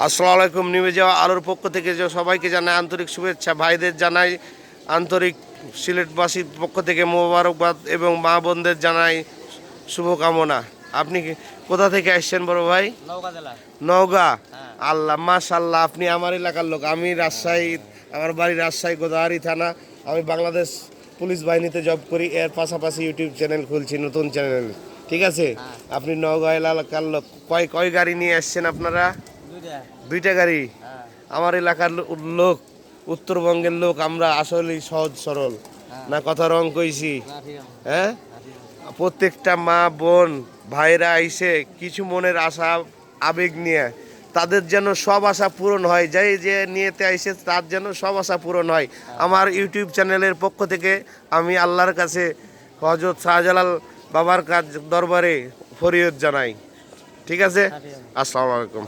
আসসালামু আলাইকুম। নিভে যাওয়া আলোর পক্ষ থেকে যে সবাইকে জানাই আন্তরিক শুভেচ্ছা, ভাইদের জানাই আন্তরিক, সিলেটবাসীর পক্ষ থেকে মোবারকবাদ এবং মা বোনদের জানাই শুভকামনা। আপনি কোথা থেকে আসছেন বড় ভাই? নওগাঁ জেলা। নওগাঁ। হ্যাঁ। আল্লাহ মাশাল্লাহ, আপনি আমার এলাকার লোক। আমি রাজশাহী, আমার বাড়ি রাজশাহী গোদাগাড়ি থানা। আমি বাংলাদেশ পুলিশ বাহিনীতে জব করি, এর পাশাপাশি ইউটিউব চ্যানেল খুলছি, নতুন চ্যানেল। ঠিক আছে, আপনি নওগাঁ এলাকার লোক। কয় কয় গাড়ি নিয়ে আসছেন আপনারা? দুইটা গাড়ি। আমার এলাকার লোক, উত্তরবঙ্গের লোক, আমরা আসলে সহজ সরল না, কথা রং কইছি? হ্যাঁ, প্রত্যেকটা মা বোন ভাইরা আইসে কিছু মনের আশা আবেগ নিয়ে, তাদের যেন সব আশা পূরণ হয়, যাই যে নিয়েতে আইসে তার যেন সব আশা পূরণ হয়। আমার ইউটিউব চ্যানেলের পক্ষ থেকে আমি আল্লাহর কাছে হযরত শাহজালাল বাবার কাছে দরবারে ফরিয়াদ জানাই। ঠিক আছে, আসসালামু আলাইকুম।